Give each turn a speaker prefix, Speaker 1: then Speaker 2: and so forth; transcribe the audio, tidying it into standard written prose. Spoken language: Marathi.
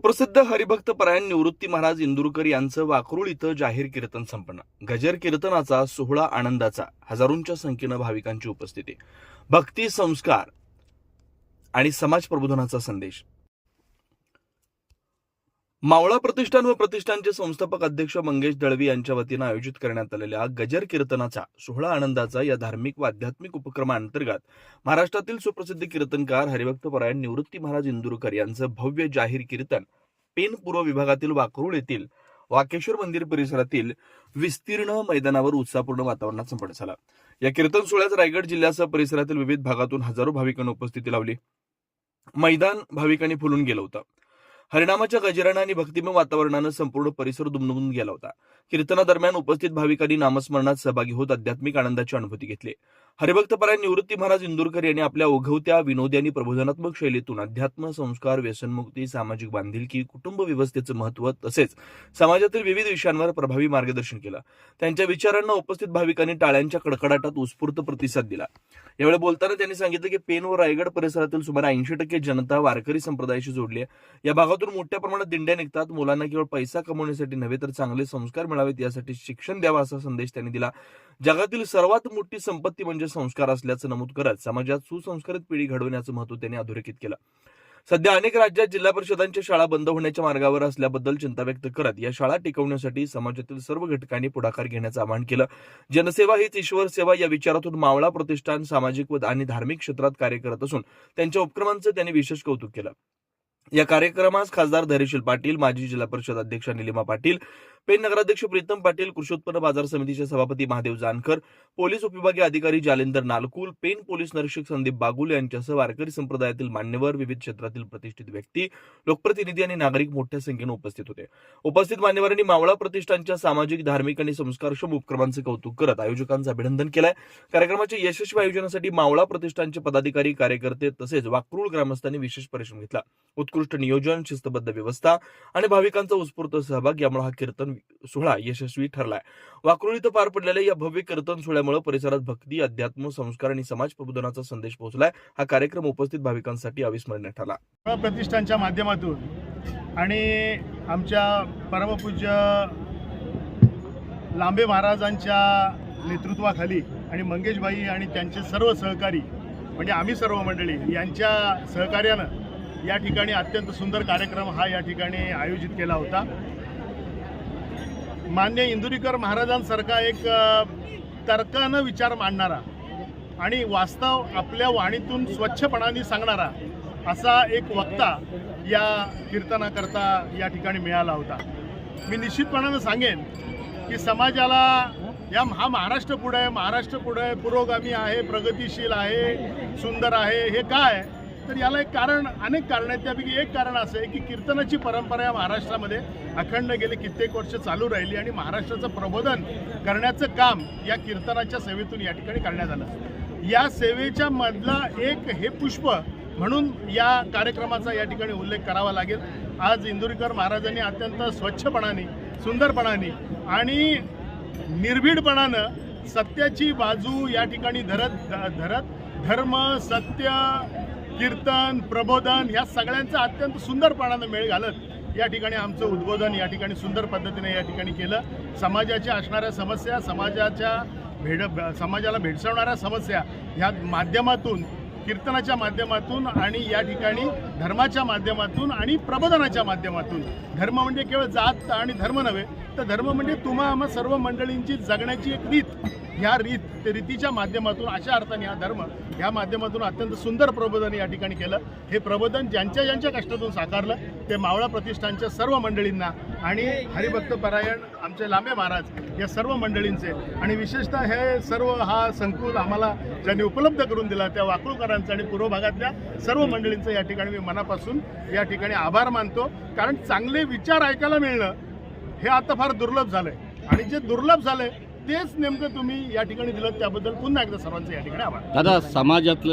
Speaker 1: सुप्रसिद्ध हरिभक्त परायण निवृत्ती महाराज इंदुरकर यांचं वाकरूळ इथं जाहीर कीर्तन संपन्न. गजर कीर्तनाचा सोहळा आनंदाचा, हजारोंच्या संख्येनं भाविकांची उपस्थिती, भक्ती, संस्कार आणि समाज प्रबोधनाचा संदेश. मावळा प्रतिष्ठान व प्रतिष्ठानचे संस्थापक अध्यक्ष मंगेश दळवी यांच्या वतीनं आयोजित करण्यात आलेल्या गजर कीर्तनाचा सोहळा आनंदाचा या धार्मिक व आध्यात्मिक उपक्रमांतर्गत महाराष्ट्रातील सुप्रसिद्ध कीर्तनकार हरिभक्त परायण निवृत्ती महाराज इंदुरकर यांचं भव्य जाहीर कीर्तन पेन पूर्व विभागातील वाकरूळ येथील वाकेश्वर मंदिर परिसरातील विस्तीर्ण मैदानावर उत्साहपूर्ण वातावरणात संपन्न झाला. या कीर्तन सोहळ्यात रायगड जिल्ह्यासह परिसरातील विविध भागातून हजारो भाविकांनी उपस्थिती लावली. मैदान भाविकांनी फुलून गेलं होतं. हरिनामाच्या गजरानं आणि भक्तिमय वातावरणानं संपूर्ण परिसर दुमदुमून गेला होता. कीर्तनादरम्यान उपस्थित भाविकांनी नामस्मरणात सहभागी होत आध्यात्मिक आनंदाची अनुभूती घेतली. हरिभक्तपरायण निवृत्ती महाराज इंदुरकर यांनी आपल्या ओघवत्या विनोदी आणि प्रबोधनात्मक शैलीतून अध्यात्म, संस्कार, व्यसनमुक्ती, सामाजिक बांधिलकी, कुटुंब व्यवस्थेचं महत्त्व तसेच समाजातील विविध विषयांवर प्रभावी मार्गदर्शन केलं. त्यांच्या विचारांना उपस्थित भाविकांनी टाळ्यांच्या कडकडाटात उत्स्फूर्त प्रतिसाद दिला. यावेळी बोलताना त्यांनी सांगितलं की पेन व रायगड परिसरातील सुमारे 80% जनता वारकरी संप्रदायाशी जोडली आहे. या भागातून मोठ्या प्रमाणात दिंड्या निघतात. मुलांना केवळ पैसा कमवण्यासाठी नव्हे तर चांगले संस्कार मिळावेत यासाठी शिक्षण द्यावं असा संदेश त्यांनी दिला. जगातील सर्वात मोठी संपत्ती म्हणजे संस्कार असल्याचं नमूद करत समाजात सुसंस्कारित पिढी घडवण्याचं महत्त्व त्यांनी अधोरेखित केलं. सध्या अनेक राज्यात जिल्हा परिषदांच्या शाळा बंद होण्याच्या मार्गावर असल्याबद्दल चिंता व्यक्त करत या शाळा टिकवण्यासाठी समाजातील सर्व घटकांनी पुढाकार घेण्याचं आवाहन केलं. जनसेवा हीच ईश्वर सेवा या विचारातून मावळा प्रतिष्ठान सामाजिक व आणि धार्मिक क्षेत्रात कार्य करत असून त्यांच्या उपक्रमांचं त्यांनी विशेष कौतुक केलं. या कार्यक्रमास खासदार धैर्यशील पाटील, माजी जिल्हा परिषद अध्यक्षा निलिमा पाटील, पेन नगराध्यक्ष प्रीतम पाटील, कृषी उत्पन्न बाजार समितीचे सभापती महादेव जानकर, पोलीस उपविभागीय अधिकारी जालिंदर नालकुल, पेन पोलीस निरीक्षक संदीप बागुल यांच्यासह वारकरी संप्रदायातील मान्यवर, विविध क्षेत्रातील प्रतिष्ठित व्यक्ती, लोकप्रतिनिधी आणि नागरिक मोठ्या संख्येने उपस्थित होते. उपस्थित मान्यवरांनी मावळा प्रतिष्ठानच्या सामाजिक, धार्मिक आणि संस्कारक्षम उपक्रमांचं कौतुक करत आयोजकांचं अभिनंदन केलंय. कार्यक्रमाच्या यशस्वी आयोजनासाठी मावळा प्रतिष्ठानचे पदाधिकारी, कार्यकर्ते तसेच वाकरूळ ग्रामस्थांनी विशेष परिश्रम घेतला. उत्कृष्ट नियोजन, शिस्तबद्ध व्यवस्था आणि भाविकांचा उत्स्फूर्त सहभाग यामुळे हा कीर्तन सोहळा यशस्वी ठरलाय. वाकरूळ इथं पार पडलेल्या या भव्य कीर्तन सोहळ्यामुळे परिसरात भक्ती, अध्यात्म, संस्कार आणि समाज प्रबोधनाचा संदेश पोहोचलाय. हा कार्यक्रम उपस्थित भाविकांसाठी अविस्मरणीय ठरला.
Speaker 2: प्रतिष्ठानच्या माध्यमातून आणि आमच्या परमपूज्य लांबे महाराजांच्या नेतृत्वाखाली आणि मंगेशबाई आणि त्यांचे सर्व सहकारी म्हणजे आम्ही सर्व मंडळी यांच्या सहकार्यानं या ठिकाणी अत्यंत सुंदर कार्यक्रम हा या ठिकाणी आयोजित केला होता. मान्य इंदुरीकर महाराजांसारखा एक तर्कानं विचार मांडणारा आणि वास्तव आपल्या वाणीतून स्वच्छपणाने सांगणारा असा एक वक्ता या कीर्तनाकरता या ठिकाणी मिळाला होता. मी निश्चितपणानं सांगेन की समाजाला हा महाराष्ट्र पुढे आहे, महाराष्ट्र पुढे पुरोगामी आहे, प्रगतिशील आहे, सुंदर आहे. हे काय तर याला एक कारण, अनेक कारण आहेत. त्यापैकी एक कारण असं आहे की कीर्तनाची परंपरा या महाराष्ट्रामध्ये अखंड गेले कित्येक वर्ष चालू राहिली आणि महाराष्ट्राचं प्रबोधन करण्याचं काम या कीर्तनाच्या सेवेतून या ठिकाणी करण्यात आलं. या सेवेच्या मधला एक हे पुष्प म्हणून या कार्यक्रमाचा या ठिकाणी उल्लेख करावा लागेल. आज इंदुरीकर महाराजांनी अत्यंत स्वच्छपणाने, सुंदरपणाने आणि निर्भीडपणानं सत्याची बाजू या ठिकाणी धरत धर्म, सत्य, कीर्तन, प्रबोधन ह्या सगळ्यांचा अत्यंत सुंदरपणानं मेळ घालत या ठिकाणी आमचं उद्बोधन या ठिकाणी सुंदर पद्धतीने या ठिकाणी केलं. समाजाच्या असणाऱ्या समस्या, समाजाला भेडसावणाऱ्या समस्या ह्या माध्यमातून, कीर्तनाच्या माध्यमातून आणि या ठिकाणी धर्माच्या माध्यमातून आणि प्रबोधनाच्या माध्यमातून, धर्म म्हणजे केवळ जात आणि धर्म नव्हे तर धर्म म्हणजे तुम्हा आम्हा सर्व मंडळींची जगण्याची एक रीत, ह्या रीतीच्या माध्यमातून अशा अर्थाने हा धर्म ह्या माध्यमातून अत्यंत सुंदर प्रबोधन या ठिकाणी केलं. हे प्रबोधन ज्यांच्या कष्टातून साकारलं ते मावळा प्रतिष्ठानच्या सर्व मंडळींना आणि हरिभक्त परायण आमचे लांबे महाराज या सर्व मंडळींचे आणि विशेषतः हे सर्व हा संकुल आम्हाला ज्यांनी उपलब्ध करून दिला त्या वाकरूळकरांचं आणि पूर्व भागातल्या सर्व मंडळींचं या ठिकाणी मी मनापासून या ठिकाणी आभार मानतो. कारण चांगले विचार ऐकायला मिळणं हे आता फार दुर्लभ झालंय आणि जे दुर्लभ झालंय तेच नेमकं तुम्ही या ठिकाणी दिलं त्याबद्दल पुन्हा एकदा सर्वांचं या ठिकाणी आभार.
Speaker 3: दादा, समाजातलं